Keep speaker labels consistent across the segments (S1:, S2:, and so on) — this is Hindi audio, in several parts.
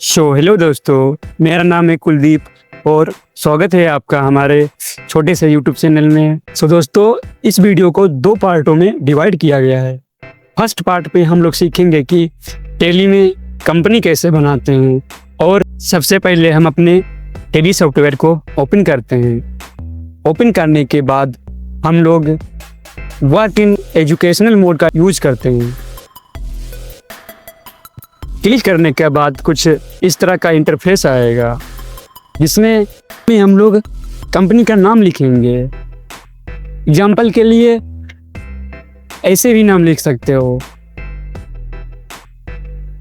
S1: हेलो दोस्तों, मेरा नाम है कुलदीप और स्वागत है आपका हमारे छोटे से यूट्यूब चैनल में। दोस्तों, इस वीडियो को दो पार्टों में डिवाइड किया गया है। फर्स्ट पार्ट पे हम लोग सीखेंगे कि टैली में कंपनी कैसे बनाते हैं और सबसे पहले हम अपने टैली सॉफ्टवेयर को ओपन करते हैं। ओपन करने के बाद हम लोग वर्क इन एजुकेशनल मोड का यूज करते हैं। क्लिक करने के बाद कुछ इस तरह का इंटरफेस आएगा जिसमें हम लोग कंपनी का नाम लिखेंगे। एग्जाम्पल के लिए ऐसे भी नाम लिख सकते हो।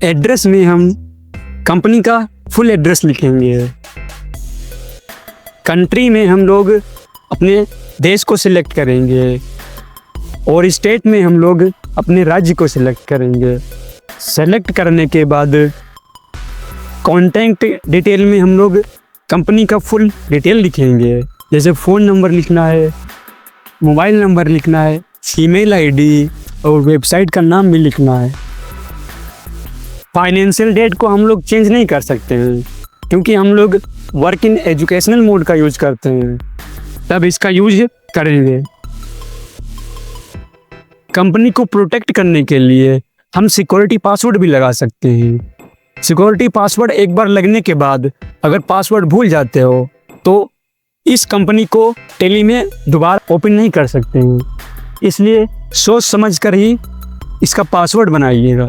S1: एड्रेस में हम कंपनी का फुल एड्रेस लिखेंगे। कंट्री में हम लोग अपने देश को सिलेक्ट करेंगे और स्टेट में हम लोग अपने राज्य को सिलेक्ट करेंगे। सेलेक्ट करने के बाद कॉन्टैक्ट डिटेल में हम लोग कंपनी का फुल डिटेल लिखेंगे, जैसे फ़ोन नंबर लिखना है, मोबाइल नंबर लिखना है, ईमेल आईडी और वेबसाइट का नाम भी लिखना है। फाइनेंशियल डेट को हम लोग चेंज नहीं कर सकते हैं क्योंकि हम लोग वर्क इन एजुकेशनल मोड का यूज करते हैं, तब इसका यूज करेंगे। कंपनी को प्रोटेक्ट करने के लिए हम सिक्योरिटी पासवर्ड भी लगा सकते हैं। सिक्योरिटी पासवर्ड एक बार लगने के बाद अगर पासवर्ड भूल जाते हो तो इस कंपनी को टैली में दोबारा ओपन नहीं कर सकते हैं, इसलिए सोच समझ कर ही इसका पासवर्ड बनाइएगा।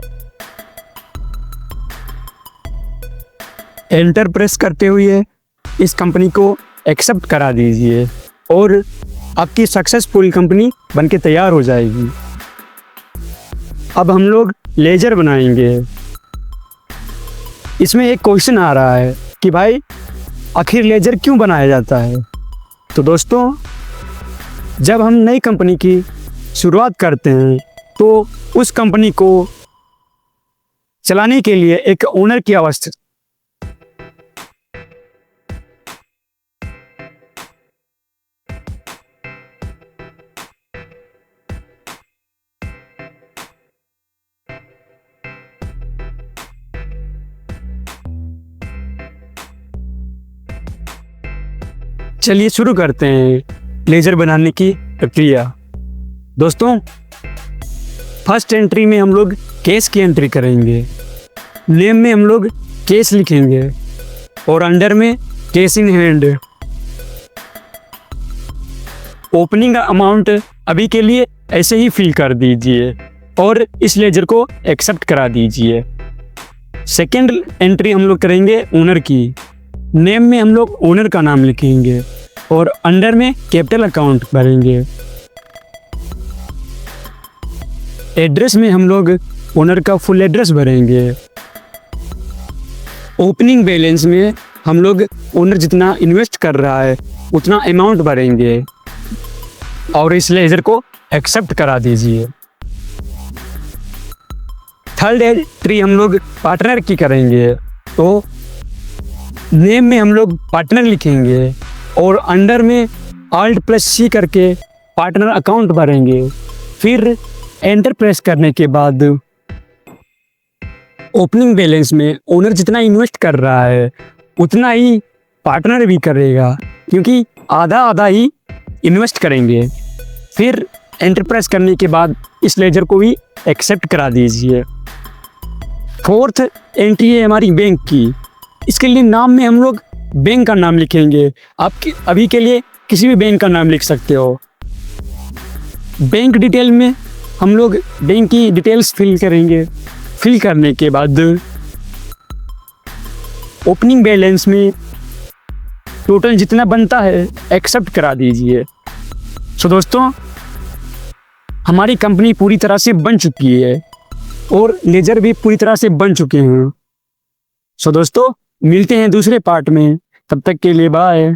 S1: एंटर प्रेस करते हुए इस कंपनी को एक्सेप्ट करा दीजिए और आपकी सक्सेसफुल कंपनी बनके तैयार हो जाएगी। अब हम लोग लेजर बनाएंगे। इसमें एक क्वेश्चन आ रहा है कि भाई आखिर लेजर क्यों बनाया जाता है। तो दोस्तों, जब हम नई कंपनी की शुरुआत करते हैं तो उस कंपनी को चलाने के लिए एक ओनर की आवश्यकता। चलिए शुरू करते हैं लेजर बनाने की प्रक्रिया। दोस्तों, फर्स्ट एंट्री में हम लोग केस की एंट्री करेंगे। नेम में हम लोग केस लिखेंगे और अंडर में case in hand. Opening amount अभी के लिए ऐसे ही फिल कर दीजिए और इस लेजर को एक्सेप्ट करा दीजिए। सेकेंड एंट्री हम लोग करेंगे ओनर की। नेम में हम लोग ओनर का नाम लिखेंगे और अंडर में कैपिटल अकाउंट भरेंगे। एड्रेस में हम लोग ओनर का फुल एड्रेस भरेंगे। ओपनिंग बैलेंस में हम लोग ओनर जितना इन्वेस्ट कर रहा है उतना अमाउंट भरेंगे और इस लेजर को एक्सेप्ट करा दीजिए। थर्ड एंट्री हम लोग पार्टनर की करेंगे, तो नेम में हम लोग पार्टनर लिखेंगे और अंडर में Alt+C करके पार्टनर अकाउंट भरेंगे। फिर एंटर प्रेस करने के बाद ओपनिंग बैलेंस में ओनर जितना इन्वेस्ट कर रहा है उतना ही पार्टनर भी करेगा क्योंकि आधा आधा ही इन्वेस्ट करेंगे। फिर एंटर प्रेस करने के बाद इस लेजर को भी एक्सेप्ट करा दीजिए। फोर्थ एंट्री है हमारी बैंक की। इसके लिए नाम में हम लोग बैंक का नाम लिखेंगे। आप अभी के लिए किसी भी बैंक का नाम लिख सकते हो। बैंक डिटेल में हम लोग बैंक की डिटेल्स फिल करेंगे। फिल करने के बाद ओपनिंग बैलेंस में टोटल जितना बनता है एक्सेप्ट करा दीजिए। दोस्तों, हमारी कंपनी पूरी तरह से बन चुकी है और लेजर भी पूरी तरह से बन चुके हैं। दोस्तों, मिलते हैं दूसरे पार्ट में, तब तक के लिए बाय।